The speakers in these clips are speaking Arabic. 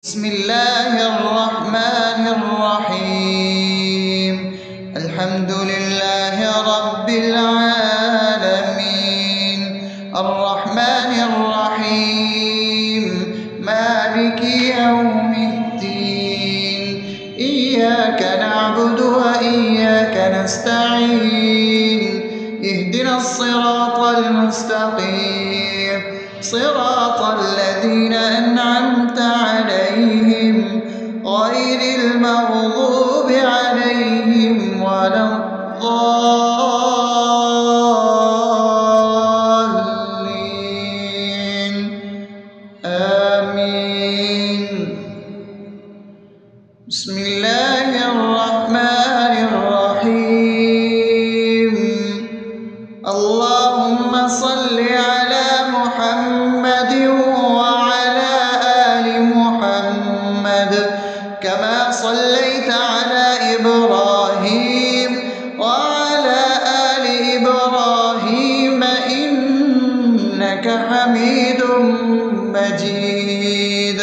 بسم الله الرحمن الرحيم. الحمد لله رب العالمين، الرحمن الرحيم، مالك يوم الدين. إياك نعبد وإياك نستعين، اهدنا الصراط المستقيم، صراط الذين أنعمت عليهم غير المغضوب عليهم ولا الضالين. آمين. بسم الله الرحمن الرحيم. اللهم صل على محمد وعلى آل محمد كما صليت على إبراهيم وعلى آل إبراهيم إنك حميد مجيد.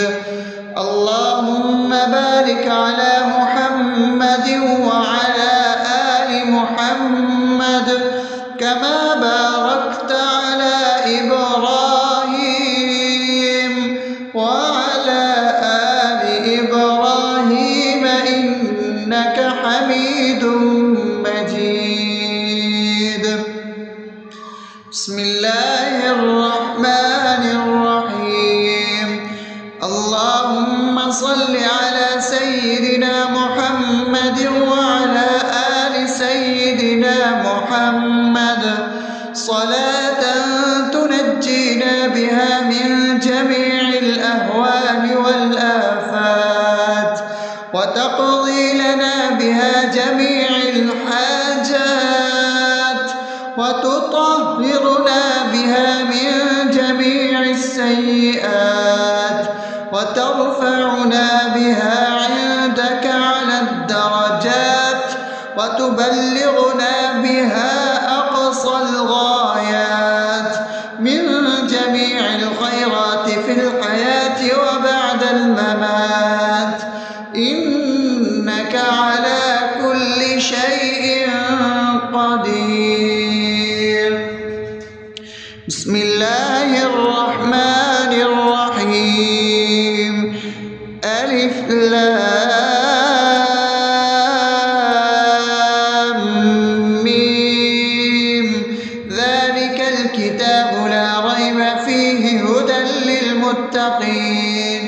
اللهم بارك على محمد وعلى آل محمد كما باركت على إبراهيم وعلى آل إبراهيم إنك حميد مجيد. بسم الله الرحمن الرحيم. اللهم صل على سيدنا محمد وعلى آل سيدنا محمد صلاة تنجينا بها من جميع الأهوال والآفات، وتقضي لنا بها جميع الحاجات، وتطهرنا بها من جميع السيئات، وترفعنا بها عندك على الدرجات، وتبلغنا بها أقصى الغايات من جميع الخيرات في الحياة وبعد الممات، إنك على كل شيء قدير. بسم الله الرحمن الرحيم. ألف لام ميم. ذلك الكتاب لا ريب فيه هدى للمتقين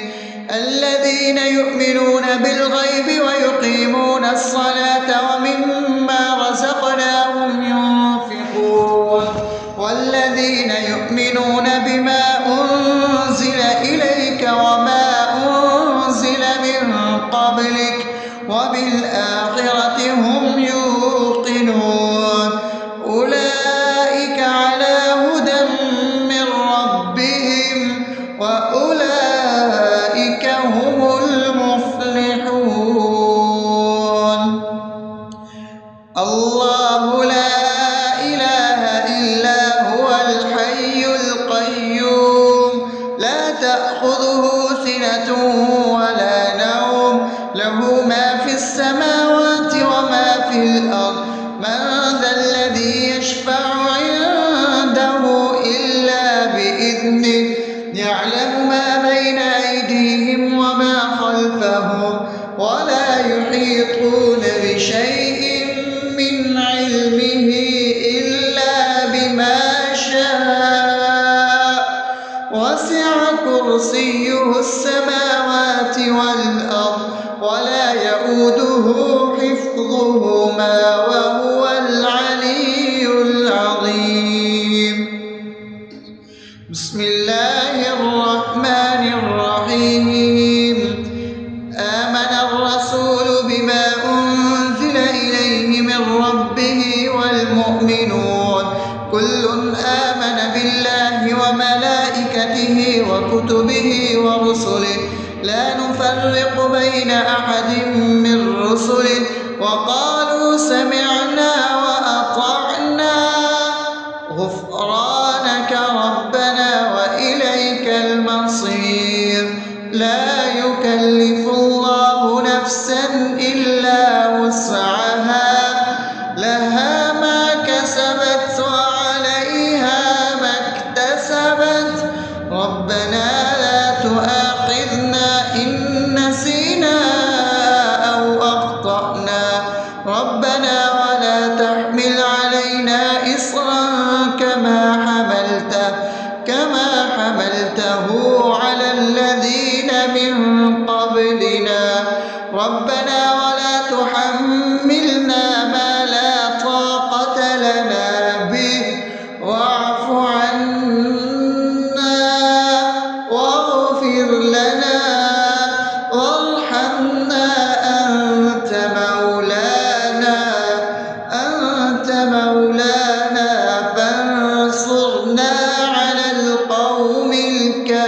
الذين يؤمنون بالغيب ويقيمون الصلاة ومما رزقناهم ينفقون والذين يؤمنون بما أنزل إليك وما أنزل من قبلك وبالآخرة هم يوقنون أولئك على هدى من ربهم وأولئك هم المفلحون. الله لا إله إلا هو الحي القيوم لا تأخذه سنة ولا نوم له ما في السماوات وما في الأرض من ذا الذي يشفع عنده إلا بإذنه يعلم ما بين أيديهم وما خلفهم ولا يحيطون بشيء من علمه إلا بما شاء وسع كرسيه السماوات والأرض ولا يؤوده حفظهما وهو العلي العظيم. بسم الله الرحمن الرحيم. آمن الرسول بما أنزل إليه من ربه والمؤمنون كل آمن بالله وملائكته وكتبه ورسله لا نفرق بين أحد من رسله وقالوا سمعنا وأطعنا غفرانك ربنا وإليك المصير. لا يكلف يكلف الله نفسا إلا وسعها لها ما كسبت وعليها ما اكتسبت ربنا لا تؤاخذنا إن نسينا أو أخطأنا ربنا ولا تحمل علينا إصرا كما حملته على الذين من قبلنا ربنا ولا تحملنا ما لا طاقة لنا به واعف عنا واغفر لنا وارحمنا أنت مولانا فانصرنا على القوم الكافرين.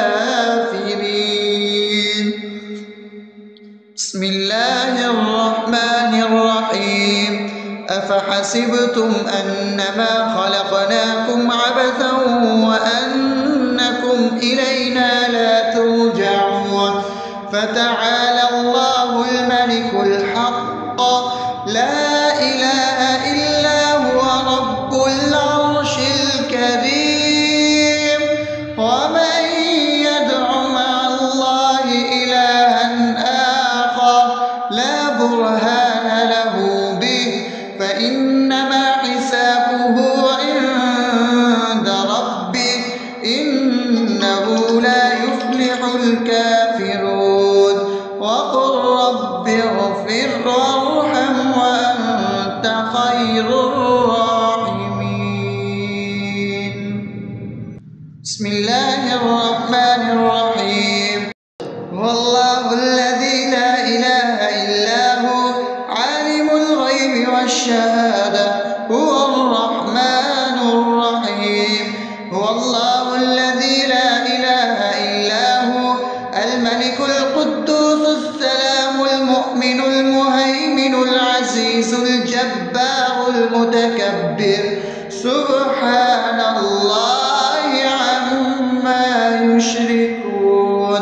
بسم الله الرحمن الرحيم أفحسبتم أنما خلقناكم عبثا وأنكم إلينا لا ترجعون فتعالى الله الملك الحق لا إله إلا هو رب العرش الكريم ومن يدع مع الله إلها آخر لا برهان له به فإنما حسابه عند ربه إنه لا يفلح الكافرون وقل رب اغفر وارحم وأنت خير الراحمين. بسم الله الرحمن الرحيم هو الله الذي لا إله إلا هو عالم الغيب والشهادة هو الرحمن الرحيم هو الله الذي لا إله إلا هو الملك القدوس السلام المؤمن المهيمن العزيز الجبار المتكبر سبحان الله عما يشركون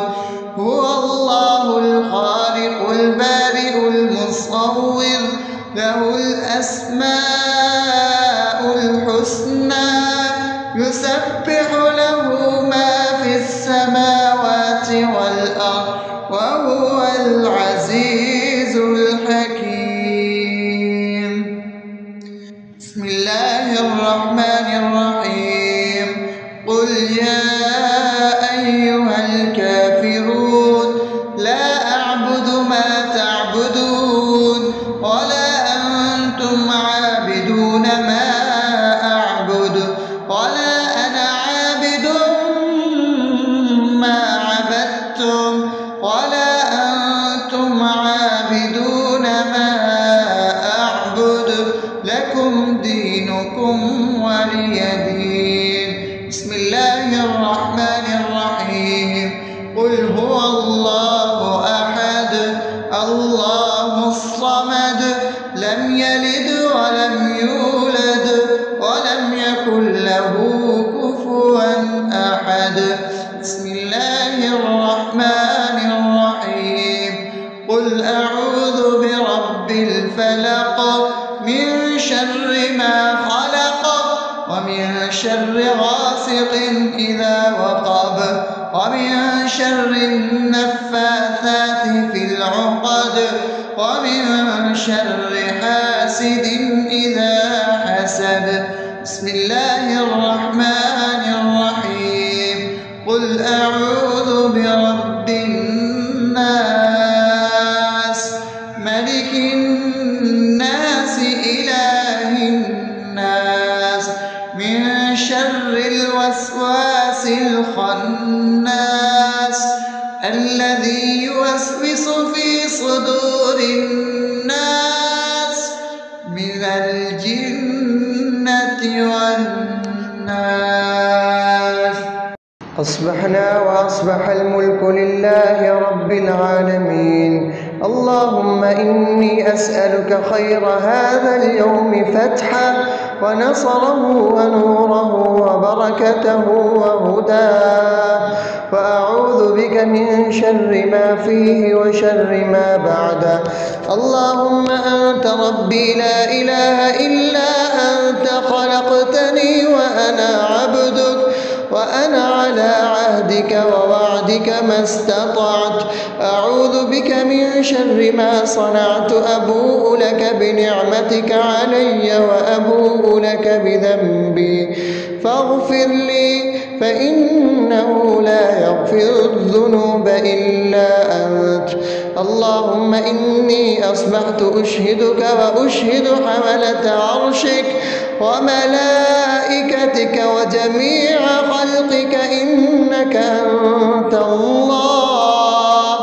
هو الله الخالق البارئ المصور له الأسماء الحسنى يسبح له ما في السماوات والأرض وهو العزيز الحكيم. بسم الله الرحمن الرحيم قل يا أيها الكافرون لا أعبد ما تعبدون ولا أنتم عابدون ما أعبد ولا أنا عابد ما عبدتم ولا أنتم عابدون ما أعبد لكم دينكم ولي دين. بسم الله الرحمن الرحيم قل هو الله أحد الله الصمد لم يلد ولم يولد ولم يكن له كفوا أحد. بسم الله الرحمن الرحيم قل أعوذ برب الفلق من شر ما خلق ومن شر غاسق إذا وقب ومن شر النفاثات في العقد ومن شر حاسد إذا حسد. بسم الله الرحمن الرحيم قل أعوذ برب الناس ملك الناس إله الناس من شر الوسواس الخناس الذي يوسوس في صدور الناس من الجنة والناس. أصبحنا وأصبح الملك لله رب العالمين اللهم إني أسألك خير هذا اليوم فتحه ونصره ونوره وبركته وهداه، وأعوذ بك من شر ما فيه وشر ما بعده. اللهم أنت ربي لا إله إلا أنت، خلقتني وأنا عبدك، وأنا على عهدك ووعدك ما استطعت. أعوذ بك من شر ما صنعت، أبوء لك بنعمتك علي وأبوء لك بذنبي، فاغفر لي فإنه لا يغفر الذنوب إلا أنت. اللهم إني أصبحت أشهدك وأشهد حملة عرشك وملائكتك وجميع خلقك إنك أنت الله،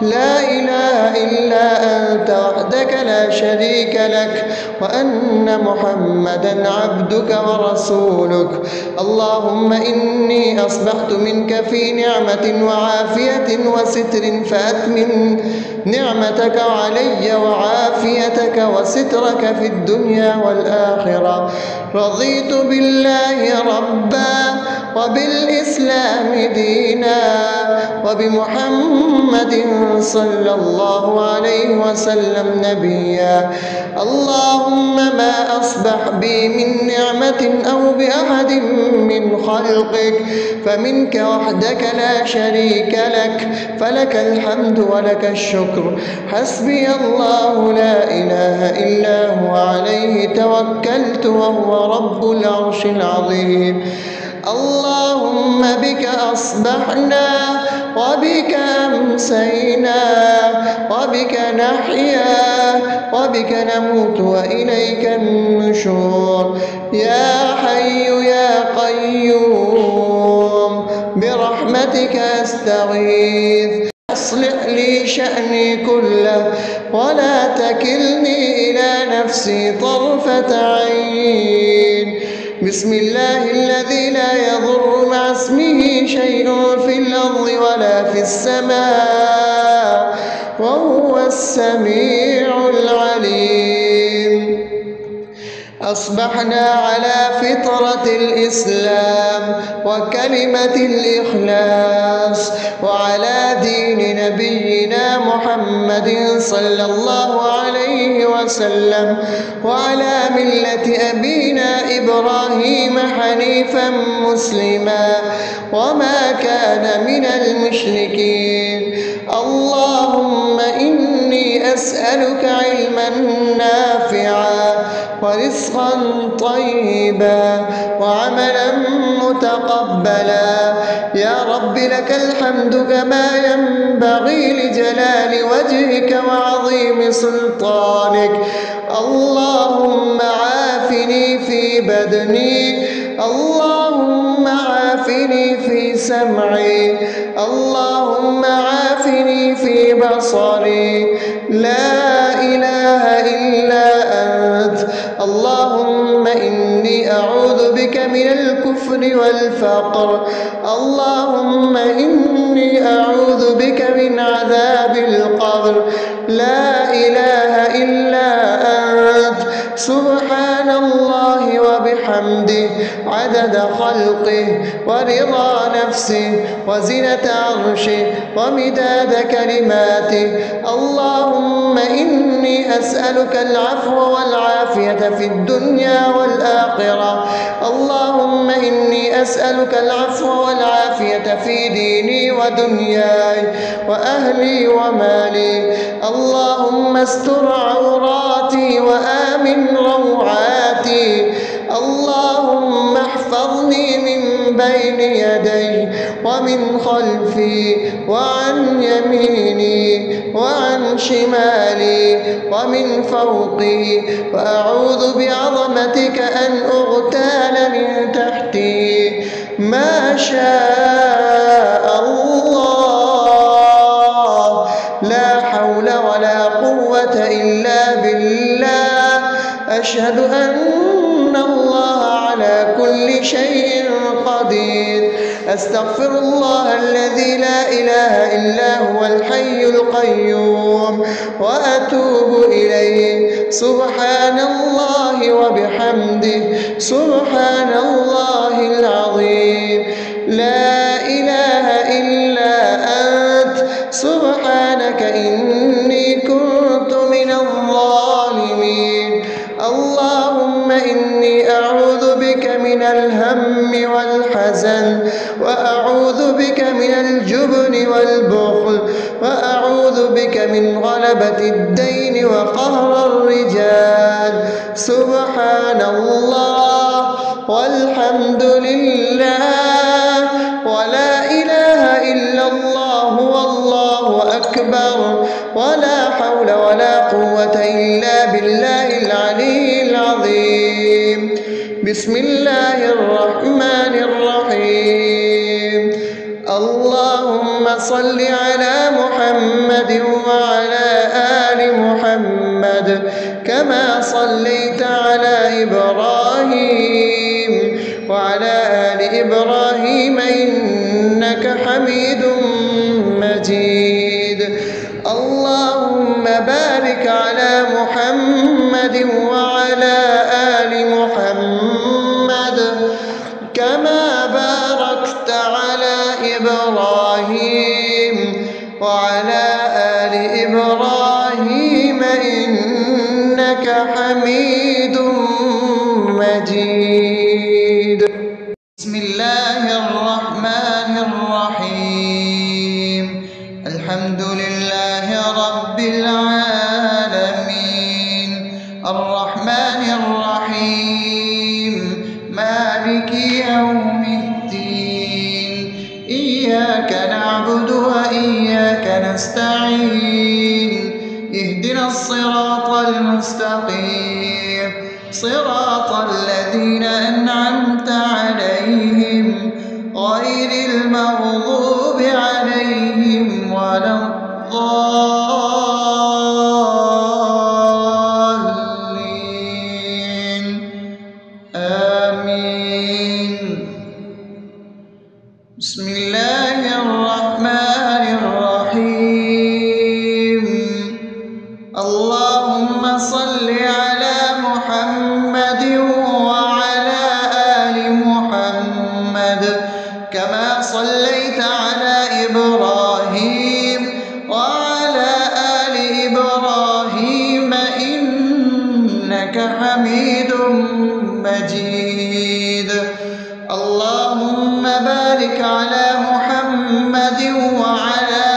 لا إله إلا أنت وحدك لا شريك لك، وأن محمدا عبدك ورسولك. اللهم إني أصبحت منك في نعمة وعافية وستر، فأتمم نعمتك علي وعافيتك وسترك في الدنيا والآخرة. رضيت بالله ربا وبالإسلام دينا وبمحمد صلى الله عليه وسلم نبيا. اللهم ما أصبح بي من نعمة أو بأحد من خلقك فمنك وحدك لا شريك لك، فلك الحمد ولك الشكر. حسبي الله لا إله إلا هو، عليه توكلت وهو رب العرش العظيم. اللهم بك أصبحنا وبك أمسينا وبك نحيا وبك نموت وإليك النشور. يا حي يا قيوم برحمتك أستغيث، أصلح لي شأني كله ولا تكلني إلى نفسي طرفة عين. بسم الله الذي لا يضر مع اسمه شيء في الأرض ولا في السماء وهو السميع العليم. أصبحنا على فطرة الإسلام وكلمة الإخلاص وعلى دين نبينا محمد صلى الله عليه وسلم وعلى ملة أبينا إبراهيم حنيفا مسلما وما كان من المشركين. اللهم إني أسألك علما نافعا ورزقا طيبا وعملا متقبلا. يا رب لك الحمد كما ينبغي لجلال وجهك وعظيم سلطانك. اللهم عافني في بدني، اللهم عافني في سمعي، اللهم عافني في بصري. لا إله إلا أنت. اللهم إني أعوذ بك من الكفر والفقر. اللهم إني أعوذ بك من عذاب القبر. لا إله إلا أنت. سبحان الله وبحمده عدد خلقه ورضا نفسه وزنة عرشه ومداد كلماته. اللهم إني أسألك العفو والعافية في الدنيا والآخرة. اللهم إني أسألك العفو والعافية في ديني ودنياي وأهلي ومالي. اللهم استر عوراتي وآمن روعاتي. اللهم احفظني من بين يدي ومن خلفي وعن يميني وعن شمالي ومن فوقي، وأعوذ بعظمتك أن أغتال من تحتي. ما شاء الله، لا حول ولا قوة إلا بالله. أشهد أن الله على على كل شيء قدير. أستغفر الله الذي لا إله إلا هو الحي القيوم وأتوب إليه. سبحان الله وبحمده سبحان الله العظيم. لا إله إلا أنت سبحانك إني كنت من الظالمين. اللهم إني أعوذ بك من الهم والحزن، وأعوذ بك من الجبن والبخل، وأعوذ بك من غلبة الدين وقهر الرجال. سبحان الله والحمد لله ولا إله إلا الله والله أكبر ولا حول ولا قوة إلا بالله العلي العظيم. بسم الله الرحمن الرحيم. اللهم صل على محمد وعلى آل محمد كما صليت على إبراهيم وعلى آل إبراهيم إنك حميد مجيد. اللهم بارك على محمد وعلى آل محمد كما باركت على إبراهيم وعلى آل إبراهيم إنك حميد مجيد. بسم الله الرحمن الرحيم. الحمد لله رب العالمين الرحمن الرحيم مالك يوم الدين. إياك نعبد وإياك نستعين. اهدنا الصراط المستقيم صراط الذين أنعمت عليهم غير المغضوب عليهم ولا الضالين. آمين. بسم الله الرحمن الرحيم. اللهم صل على محمد وعلى آل محمد كما صليت على إبراهيم وعلى آل إبراهيم إنك حميد مجيد. اللهم بارك على محمد وعلى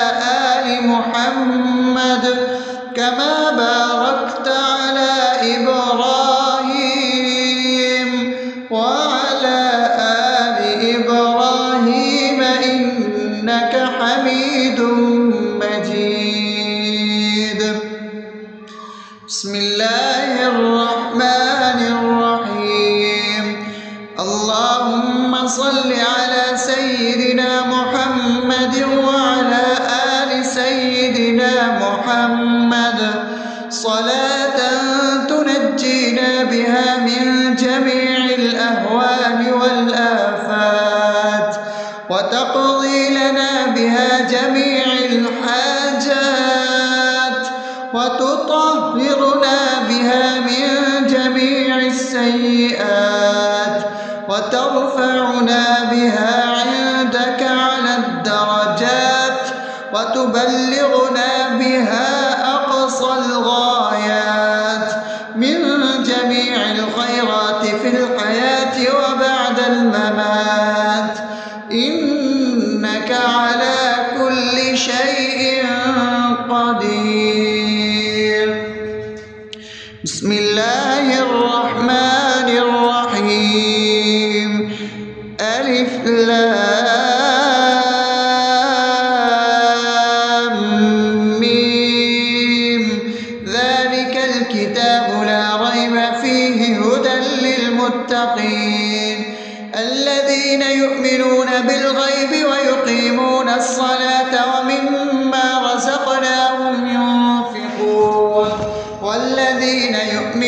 آل محمد كما باركت على إبراهيم وعلى آل إبراهيم إنك حميد مجيد. بسم الله الرحمن الرحيم. اللهم صل على سيدنا محمد وعلى آل سيدنا محمد صلاة تنجينا بها من جميع الأهوال والآفات وتقضي لنا بها جميع الحاجات وتطهرنا بها من جميع السيئات وترفعنا بها عندك على الدرجات وتبلغنا بها أقصى الغايات من جميع الخيرات في الحياة وبعد الممات إنك على كل شيء قدير. بسم الله الرحمن الرحيم. ألف لام ميم. ذلك الكتاب لا ريب فيه هدى للمتقين الذين يؤمنون بالغيب ويقيمون الصلاة ومما رزقناهم ينفقون والذين يؤمنون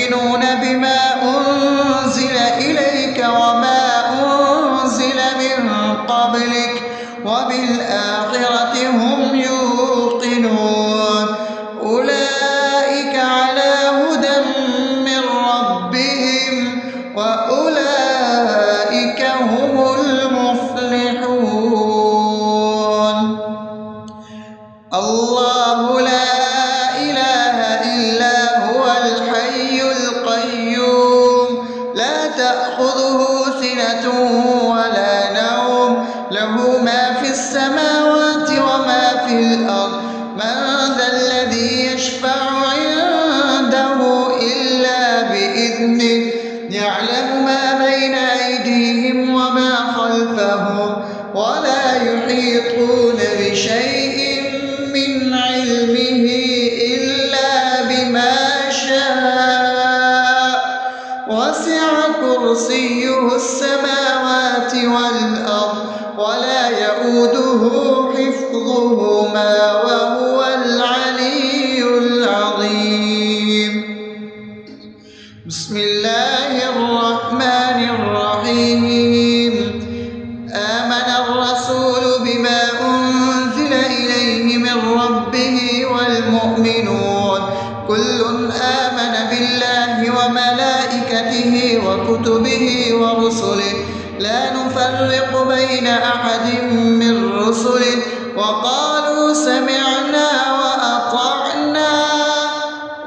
كرسيه السماوات والأرض ولا يؤوده حفظهما وهو العلي العظيم. بسم الله الرحمن الرحيم. آمن الرسول بما أنزل إليه من ربه والمؤمنون كل آمن بالله وملائكته وكتبه ورسله لا نفرق بين أحد من رسله وقالوا سمعنا وأطعنا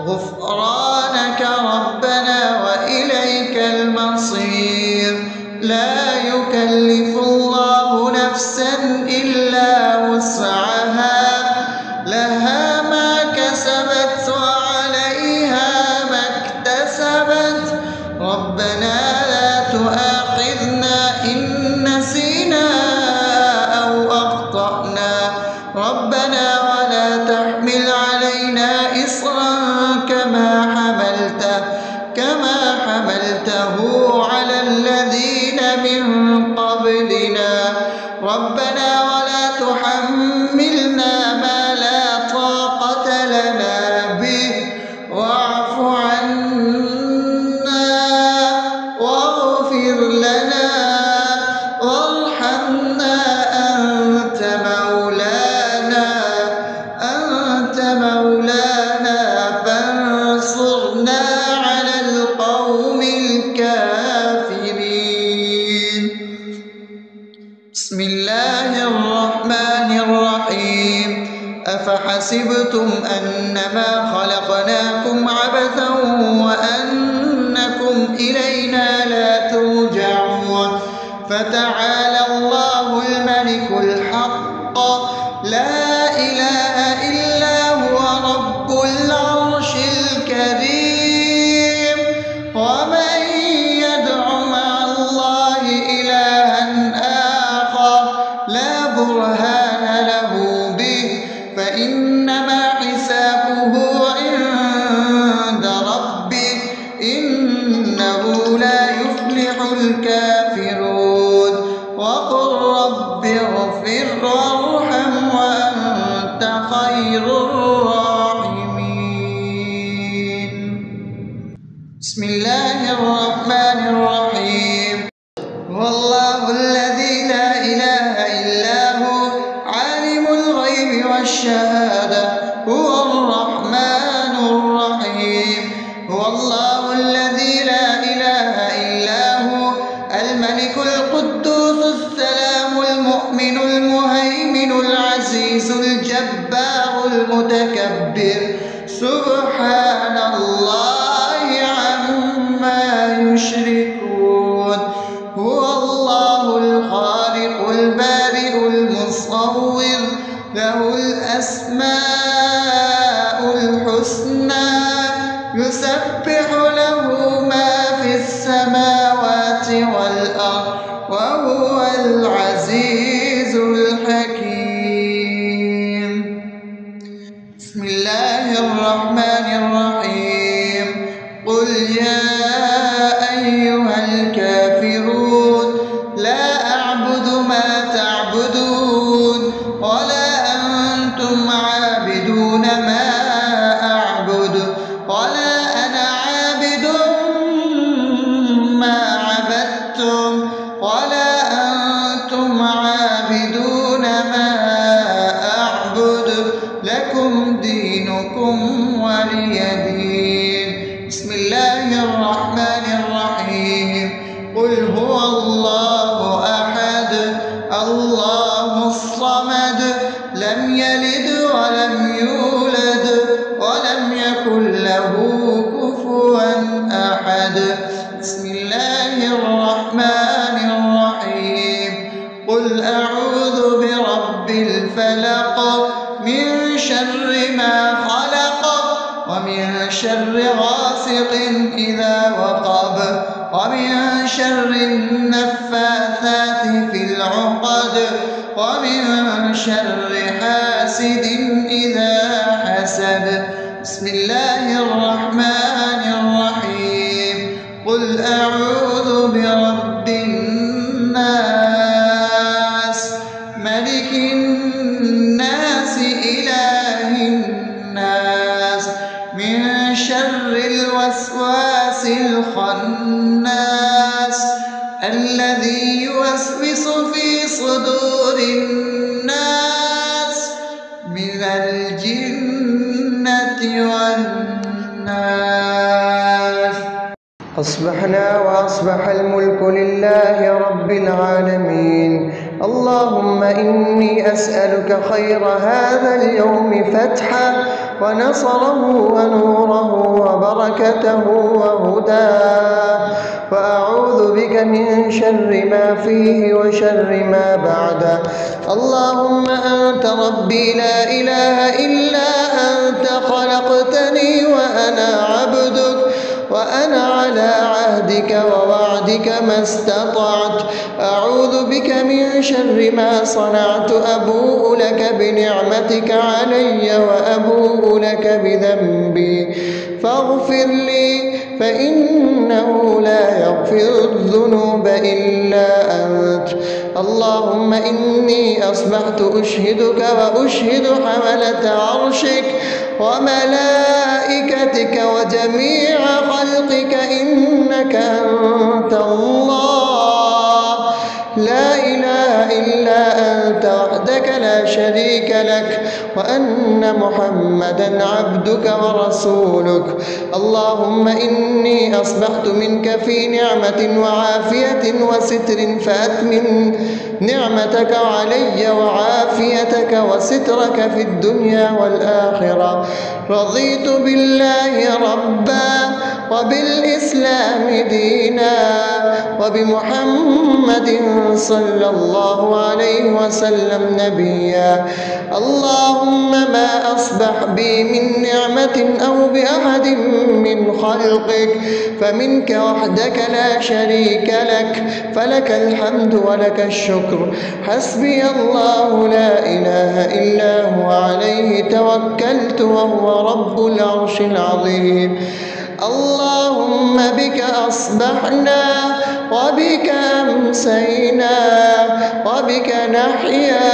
غفرانك ربنا وإليك المصير. لا يكلف الله نفسا إلا وسعها لها ما كسبت وعليها ما اكتسبت ربنا لا تؤاخذنا إن نسينا أو أخطأنا ربنا ولا تحمل علينا إصرا كما حملته على الذين من قبلنا ربنا ولا تحملنا ما لا طاقة لنا به واعف عنا واغفر لنا وارحمنا أنت مولانا فانصرنا على القوم الكافرين. بسم الله الرحمن الرحيم. أفحسبتم أنما خلقناكم عبثا وأنكم إلينا لا ترجعون فتعالى الله الملك الحق لا إله إلا هو رب العرش الكريم. ومن يدع مع الله إلها آخر لا برهان له به فإنما حسابه عند ربه إنه لا يفلح الكافرون. وقل رب اغفر وارحم وأنت خير الراحمين. بسم الله الرحمن الرحيم. هو الله الذي لا إله إلا هو عالم الغيب والشهادة هو الرحمن الرحيم. هو الله الذي لا إله إلا هو الملك القدوس السلام المؤمن المهيمن العزيز الجبار المتكبر سبحان الله عما يشركون. هو الله الخالق البارئ المصور له الأسماء الحسنى يسبح له ما في السماوات والأرض وهو العزيز الحكيم. بسم الله الرحمن الرحيم. قل يا أيها الكافرون لا أعبد ما تعبدون ولا أنتم عابدون ما أعبد ولا أنا عابد ما عبدتم ولا أنتم عابدون ما أعبد لكم دينكم ولي دين. بسم الله الرحمن الرحيم. قل هو الله أحد الله الصمد لم يلد ولم يولد ولم يكن له كفوا أحد. بسم الله الرحمن الرحيم. قل أعوذ برب الفلق من شر ما خلق ومن شر غاسق إذا وقب ومن شر النفاثات في العقد ومن شر حاسد إذا حسد. بسم الله الرحمن الرحيم. قل أعوذ الناس من شر الوسواس الخناس الذي يوسوس في صدور الناس من الجنة والناس. أصبحنا وأصبح الملك لله رب العالمين. اللهم إني أسألك خير هذا اليوم فتحه ونصره ونوره وبركته وهداه، وأعوذ بك من شر ما فيه وشر ما بعده. اللهم أنت ربي لا إله إلا أنت، خلقتني وأنا عبدك، وأنا على عهدك ووعدك ما استطعت. أعوذ بك من شر ما صنعت، أبوء لك بنعمتك علي وأبوء لك بذنبي، فاغفر لي فإنه لا يغفر الذنوب إلا أنت. اللهم إني أصبحت أشهدك وأشهد حملة عرشك وملائكتك وجميع خلقك إنك أنت الله لا إله إلا أنت وحدك لا شريك لك، وأن محمدا عبدك ورسولك. اللهم إني أصبحت منك في نعمة وعافية وستر، فأتمم نعمتك علي وعافيتك وسترك في الدنيا والآخرة. رضيت بالله ربا وبالإسلام دينا وبمحمد صلى الله عليه وسلم نبيا. اللهم ما أصبح بي من نعمة أو بأحد من خلقك فمنك وحدك لا شريك لك، فلك الحمد ولك الشكر. حسبي الله لا إله إلا هو، عليه توكلت وهو رب العرش العظيم. اللهم بك أصبحنا وبك أمسينا وبك نحيا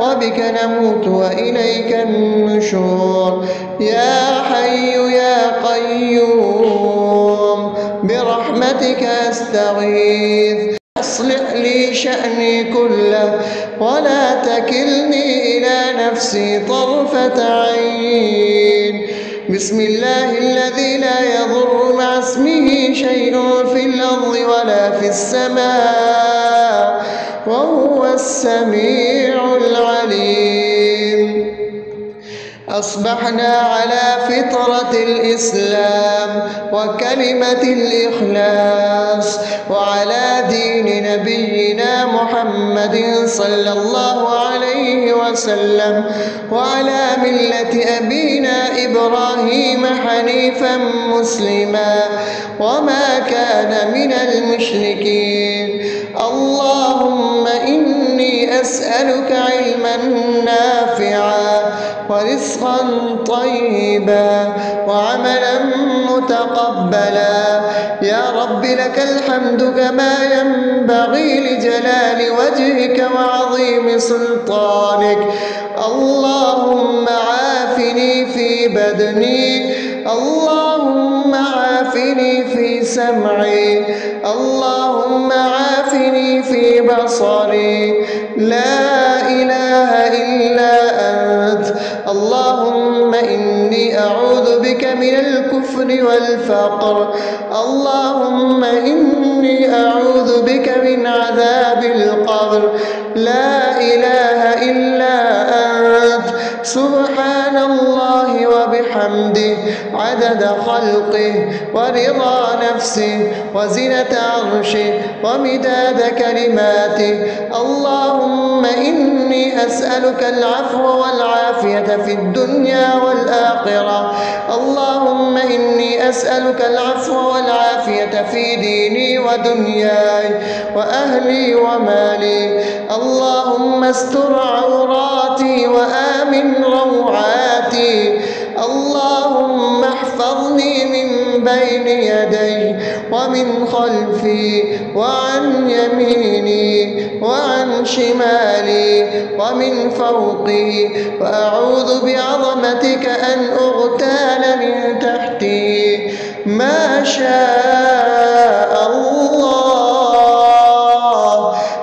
وبك نموت وإليك النشور. يا حي يا قيوم برحمتك أستغيث، أصلح لي شأني كله ولا تكلني إلى نفسي طرفة عين. بسم الله الذي لا يضر مع اسمه شيء في الأرض ولا في السماء وهو السميع العليم. أصبحنا على فطرة الإسلام وكلمة الإخلاص وعلى دين نبينا محمد صلى الله عليه وسلم وعلى ملة أبينا إبراهيم حنيفا مسلما وما كان من المشركين. اللهم إني أسألك علما نافعا ورزقا طيبا وعملا متقبلا. يا رب لك الحمد كما ينبغي لجلال وجهك وعظيم سلطانك. اللهم عافني في بدني، اللهم عافني في سمعي، اللهم عافني في بصري. لا إله إلا أنت. اللهم إني أعوذ بك من الكفر والفقر. اللهم إني أعوذ بك من عذاب القبر. لا إله إلا أنت. سبحان الله وبحمده عدد خلقه ورضا نفسه وزنة عرشه ومداد كلماته. اللهم إني أسألك العفو والعافية في الدنيا والآخرة. اللهم إني أسألك العفو والعافية في ديني ودنياي وأهلي ومالي. اللهم استر عوراتي وآمن روعاتي. اللهم احفظني من بين يدي ومن خلفي وعن يميني وعن شمالي ومن فوقي، وأعوذ بعظمتك أن أغتال من تحتي. ما شاء الله،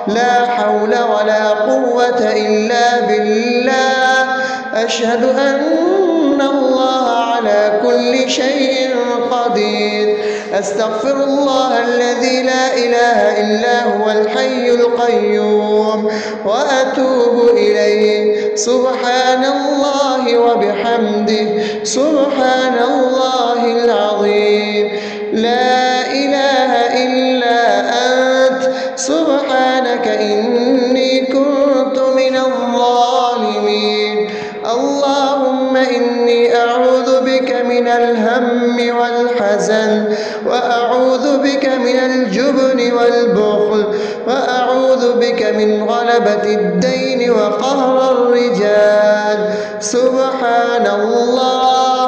لا حول ولا قوة إلا بالله. أشهد أن الله على كل شيء قدير. أستغفر الله الذي لا إله إلا هو الحي القيوم وأتوب إليه. سبحان الله وبحمده، سبحان الله العظيم. لا إله إلا أنت، سبحانك إني كنت من الظالمين. اللهم إني أعوذ بك من الهم والحزن، وأعوذ بك من الجبن والبخل، وأعوذ بك من غلبة الدين وقهر الرجال. سبحان الله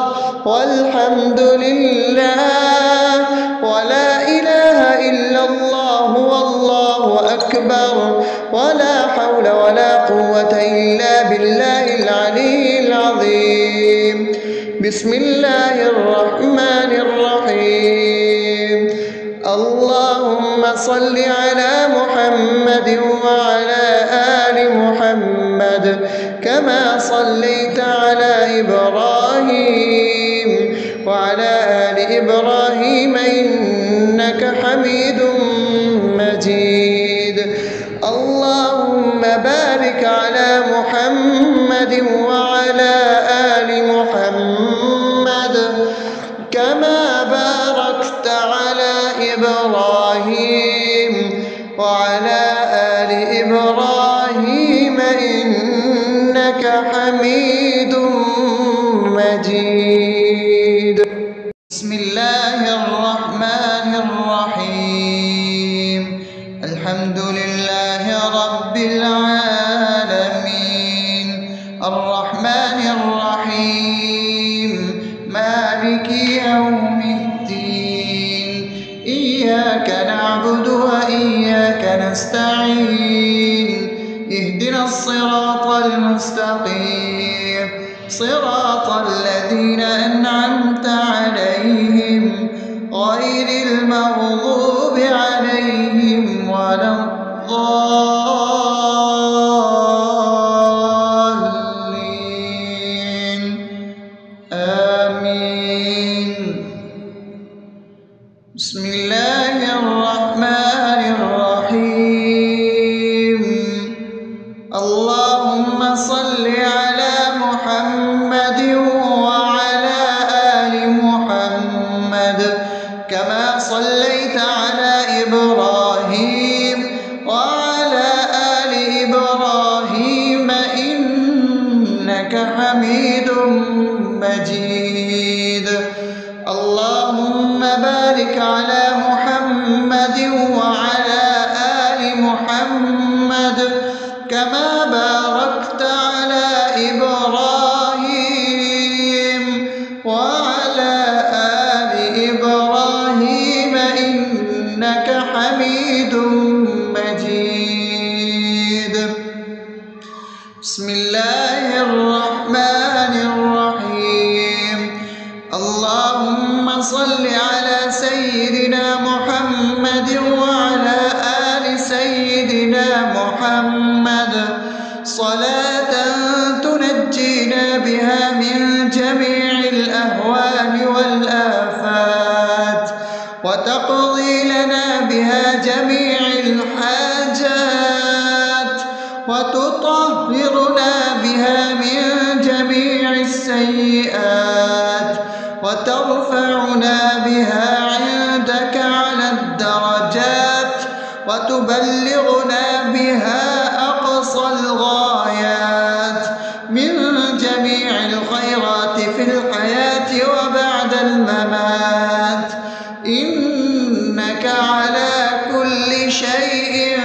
والحمد لله ولا إله إلا الله والله أكبر، ولا حول ولا قوة إلا بالله العلي العظيم. بسم الله الرحمن الرحيم. اللهم صل على محمد وعلى آل محمد كما صليت على إبراهيم وعلى آل إبراهيم إنك حميد مجيد. اللهم بارك على محمد وعلى آل محمد كما باركت على إبراهيم وعلى آل إبراهيم إنك حميد مجيد. بسم الله الرحمن الرحيم. الحمد لله رب العالمين، الرحمن الرحيم، مالك يوم الدين. إياك نعبد وإياك نستعين. اهدنا الصراط المستقيم، صراط الذين أنعمت عليهم غير المغضوب عليهم ولا الضالين. آمين. بسم الله الرحمن الرحيم. اللهم صل على محمد وعلى آل محمد كما صليت على إبراهيم وعلى آل إبراهيم إنك حميد مجيد. اللهم بارك على محمد وعلى آل محمد كما باركت على إبراهيم وعلى آل إبراهيم إنك حميد مجيد. بسم الله الرحمن الرحيم. اللهم صل على سيدنا محمد وعلى آل سيدنا محمد صلاة تنجينا بها من جميع الأهوال والآفات، وتقضي لنا بها جميع الحاجات، وتطهرنا بها من جميع السيئات، وترفعنا بها عندك على الدرجات، وتبلغنا بها أقصى الغايات من جميع الخيرات في الحياة وبعد الممات. إنك على كل شيء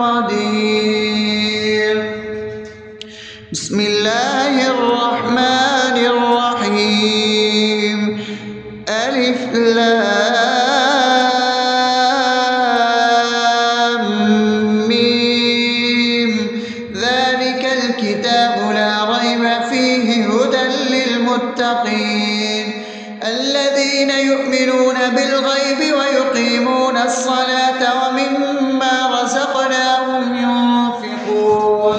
قدير. بسم الله الرحمن الرحيم. ألف ألف لام ميم ذلك الكتاب لا ريب فيه هدى للمتقين الذين يؤمنون بالغيب ويقيمون الصلاة ومما رزقناهم ينفقون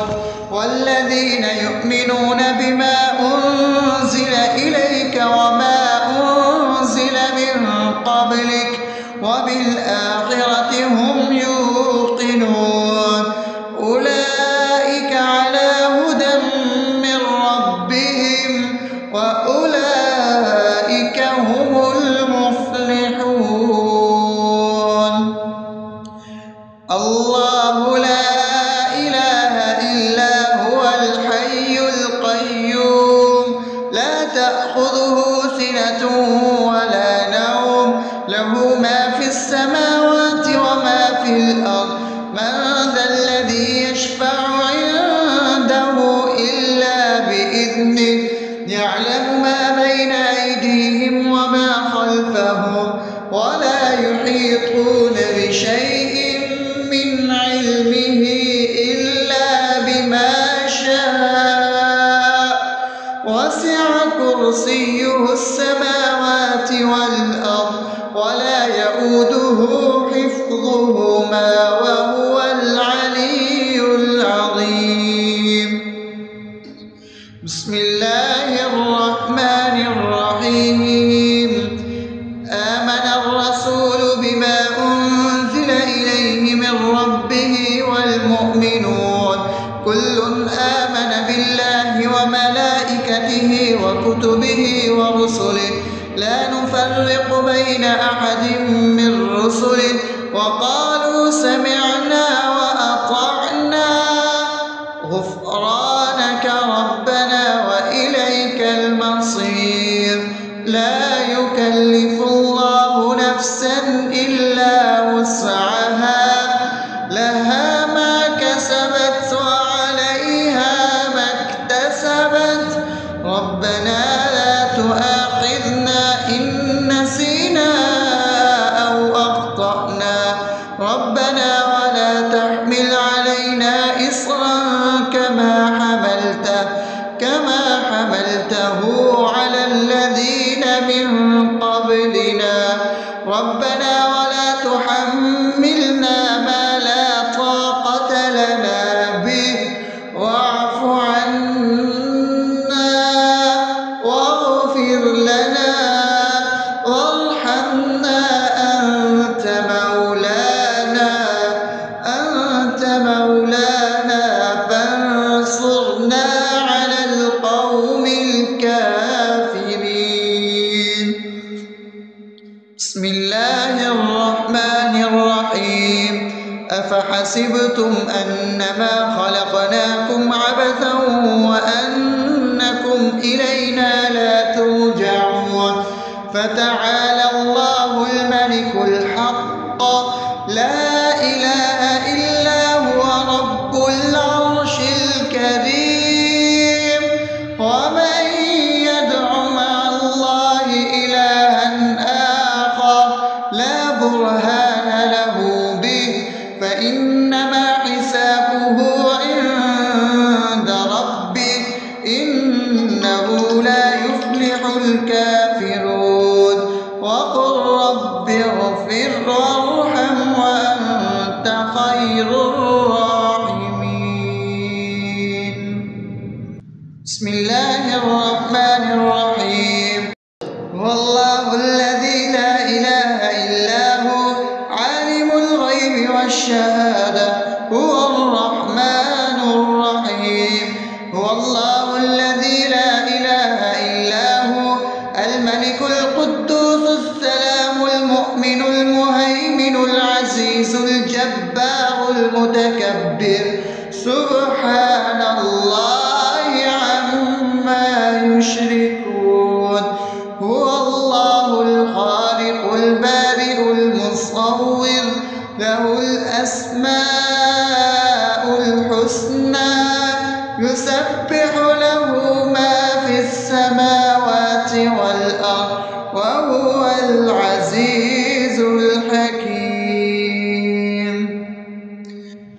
والذين يؤمنون بما أنزل إليك وما أنزل من قبلك وبالآخرة هم يوقنون أولئك على هدى من ربهم وأولئك هم المفلحون الله لا إله إلا هو الحي القيوم لا تأخذه سنة ولا نوم له ما في السماوات وما في الأرض من ذا الذي يشفع عنده إلا بإذنه يعلم ما بين أيديهم وما خلفهم ولا يحيطون بشيء من علمه إلا بما شاء وسع كرسيه السماوات والأرض ولا يؤوده حفظهما وهو العلي العظيم بسم الله الرحمن الرحيم آمن الرسول بما أنزل إليه من ربه والمؤمنون كل آمن بالله وملائكته وكتبه ورسله لا نفرق بين أحد من رسله وقالوا سمعنا وأطعنا غفرانك ربنا وإليك المصير لا يكلف الله نفسا إلا وسعها لها ما كسبت وعليها ما اكتسبت ربنا لا تؤاخذنا إن نسينا أو أخطأنا ربنا ولا تحمل علينا إصرا كما حملته على الذين من قبلنا ربنا ولا تحملنا ما لا طاقة لنا به واعف عنا واغفر لنا وارحمنا أنت مولانا فانصرنا على القوم الكافرين بسم الله الرحمن الرحيم أفحسبتم أنما خلقناكم عبثا وأنكم إلينا لا ترجعون فتعالى الله الملك الحق لا إله إلا هو رب العرش الكريم ومن يدع مع الله إلها آخر لا برهان له به فإنما حسابه عند ربه إنه لا يفلح الكافرون وقل رب اغفر وارحم وأنت خير الراحمين بسم الله الرحمن الرحيم والله الذي لا إله إلا هو عالم الغيب والشهادة هو الرحمن الرحيم هو الله الذي لا إله إلا هو الملك القدوس السلام المؤمن المهيمن العزيز الجبار المتكبر سبحان الله عما يشركون هو الله الخالق البارئ المصور له الأسماء الحسنى يسبح له ما في السماوات والأرض وهو العزيز الحكيم.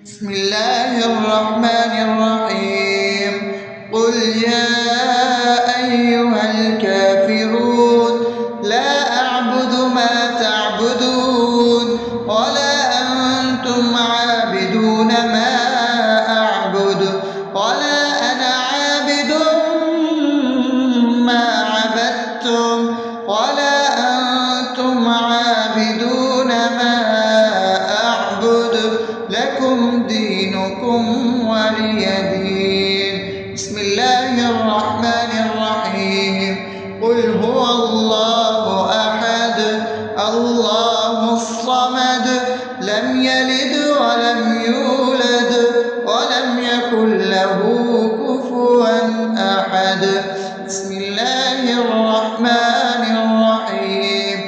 بسم الله الرحمن الرحيم. قل يا أيها الكافرون لا أعبد ما تعبدون ولا أنتم عابدون ما أعبد ولا أنا عابد ما عبدتم ولا أنتم عابدون ما أعبد لكم دينكم ولي دين. بسم الله الرحمن الرحيم. قل هو الله أحد الله الصمد لم يلد ولم يولد ولم يكن له كفوا أحد. بسم الله الرحمن الرحيم.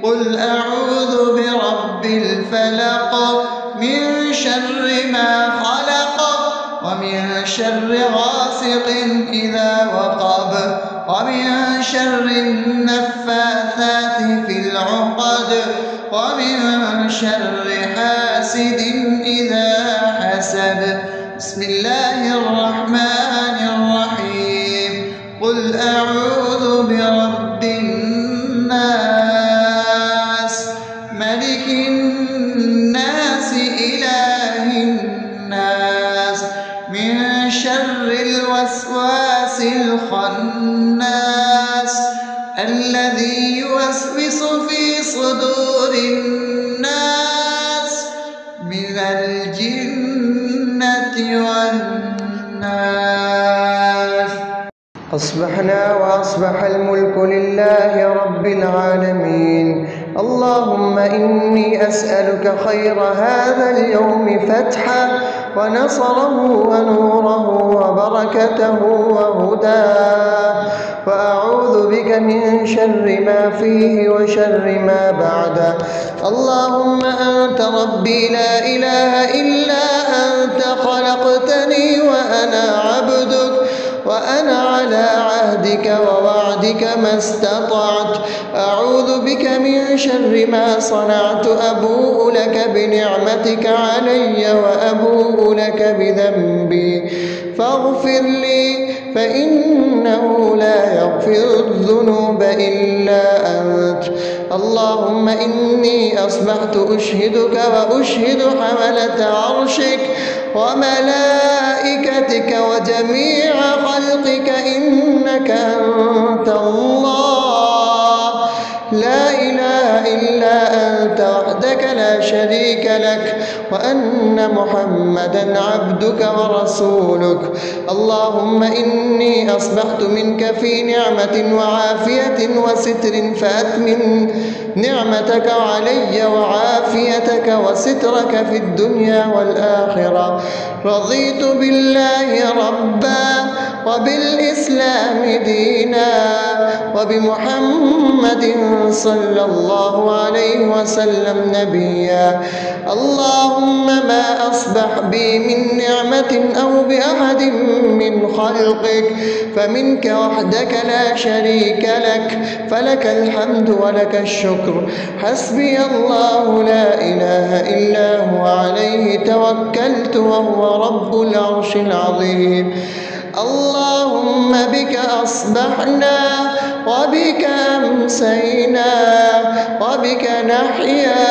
قل أعوذ برب الفلق من شر ما خلق ومن شر غاسق إذا وقب ومن شر النفاثات في العقد ومن شر حاسد إذا حسد. بسم الله الرحمن الرحيم. قل أعوذ برب الناس ملك الناس إله الناس من شر الوسواس الخناس الذي يوسوس في صدور الناس من الجنة والناس. أصبحنا وأصبح الملك لله رب العالمين. اللهم إني أسألك خير هذا اليوم فتحه ونصره ونوره وبركته وهداه، وأعوذ بك من شر ما فيه وشر ما بعده. اللهم أنت ربي لا إله إلا أنت خلقتني وأنا عبدك وأنا على عهدك ووعدك ما استطعت. أعوذ بك من شر ما صنعت. أبوء لك بنعمتك علي وأبوء لك بذنبي فاغفر لي فإنه لا يغفر الذنوب إلا أنت. اللهم إني أصبحت أشهدك وأشهد حملة عرشك وملائكتك وجميع خلقك إنك أنت الله لا إله إلا أنت وحدك لا شريك لك وأن محمدا عبدك ورسولك. اللهم إني أصبحت منك في نعمة وعافية وستر فأتمن نعمتك علي وعافيتك وسترك في الدنيا والآخرة. رضيت بالله ربا وبالإسلام دينا وبمحمد صلى الله عليه وسلم نبيا. اللهم ما أصبح بي من نعمة أو بأحد من خلقك فمنك وحدك لا شريك لك فلك الحمد ولك الشكر. حسبي الله لا إله إلا هو عليه توكلت وهو رب العرش العظيم. اللهم بك أصبحنا وبك أمسينا وبك نحيا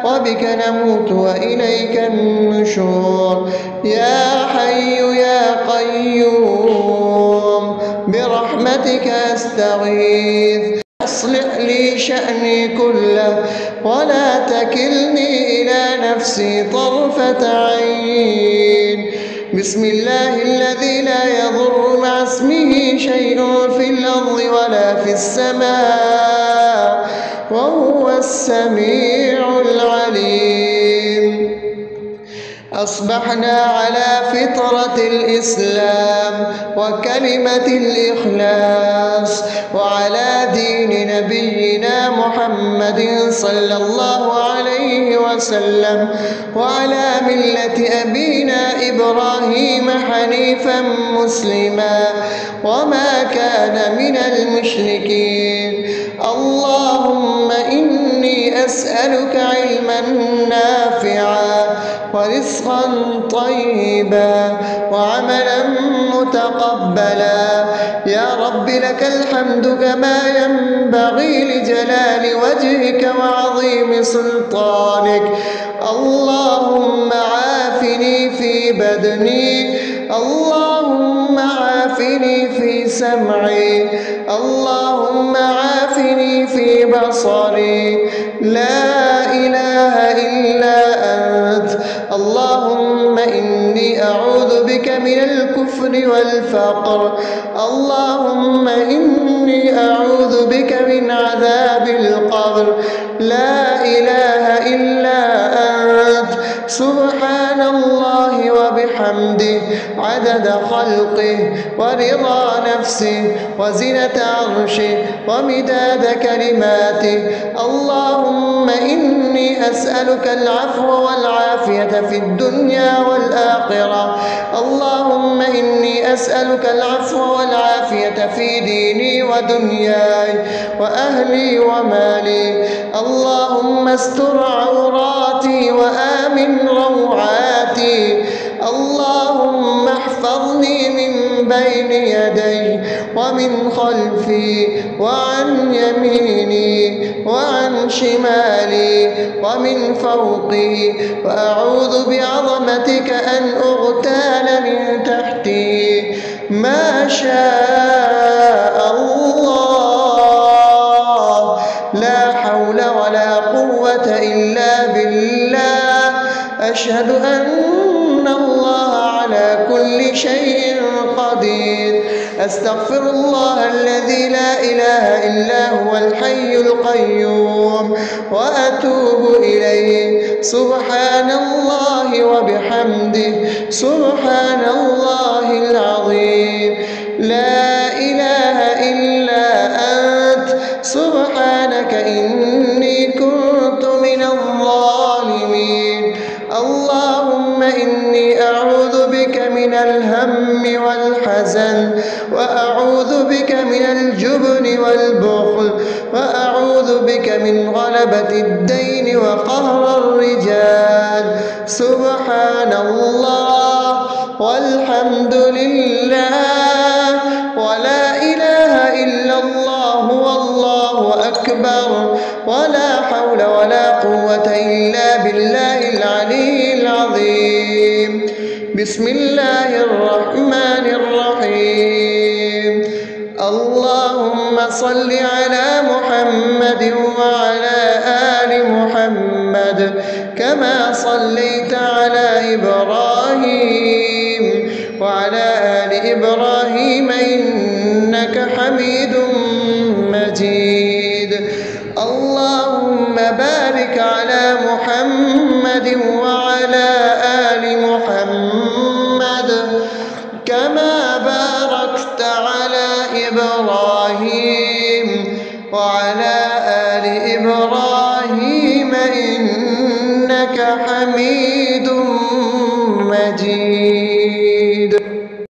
وبك نموت وإليك النشور. يا حي يا قيوم برحمتك أستغيث أصلح لي شأني كله ولا تكلني إلى نفسي طرفة عين. بسم الله الذي لا يضر مع اسمه شيء في الأرض ولا في السماء وهو السميع العليم. أصبحنا على فطرة الإسلام وكلمة الإخلاص وعلى دين نبينا محمد صلى الله عليه وسلم وعلى ملة أبينا إبراهيم حنيفا مسلما وما كان من المشركين. اللهم نسألك علما نافعا ورزقا طيبا وعملا متقبلا. يا رب لك الحمد كما ينبغي لجلال وجهك وعظيم سلطانك. اللهم عافني في بدني، اللهم عافني في سمعي، اللهم عافني في بصري. لا إله إلا أنت. اللهم إني أعوذ بك من الكفر والفقر. اللهم إني أعوذ بك من عذاب القبر. لا إله إلا أنت. سبحان الله وبحمده عدد خلقه ورضا نفسه وزنة عرشه ومداد كلماته. اللهم إني أسألك العفو والعافية في الدنيا والآخرة. اللهم إني أسألك العفو والعافية في ديني ودنياي وأهلي ومالي. اللهم استر عوراتي وآمن روعاتي. اللهم احفظني من بين يدي ومن خلفي وعن يميني وعن شمالي ومن فوقي، وأعوذ بعظمتك أن أغتال من تحتي. ما شاء الله، لا حول ولا قوة إلا بالله. أشهد أن الله على كل شيء قدير. أستغفر الله الذي لا إله إلا هو الحي القيوم وأتوب إليه. سبحان الله وبحمده سبحان الله العظيم. لا إله إلا أنت. سبحانك إني كنت من الظالمين. اللهم إني أعوذ بك من الهم والحزن، وأعوذ بك من الجبن والبخل، وأعوذ بك من غلبة الدين وقهر الرجال. سبحان الله والحمد لله ولا إله إلا الله والله أكبر، ولا حول ولا قوة إلا بالله العلي العظيم. بسم الله الرحمن الرحيم. اللهم صل على محمد وعلى آل محمد كما صليت على إبراهيم وعلى آل إبراهيم إنك حميد مجيد. اللهم بارك على محمد وعلى آل محمد كما باركت على إبراهيم وعلى آل إبراهيم إنك حميد مجيد.